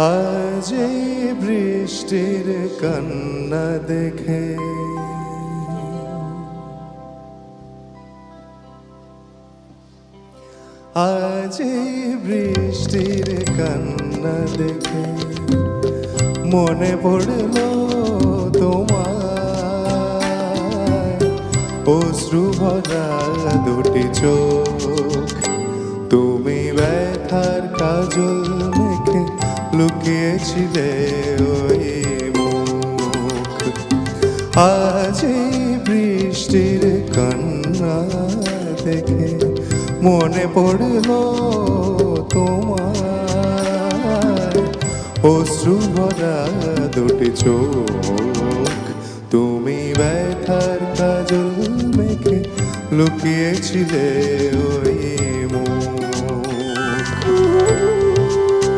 আজ এই বৃষ্টির কান্না দেখে আজ এই বৃষ্টির কান্না দেখে মনে পড়ল তোমার অশ্রু ভরা দুটি চোখ তুমি ব্যথার কাজল মেখে লুকিয়েছিলে ওই মুখ আজ এই বৃষ্টির কান্না দেখে মনে পড়ল তোমার অশ্রু ভরা দুটি চোখ তুমি ব্যথার কাজল মেখে লুকিয়েছিলে ওই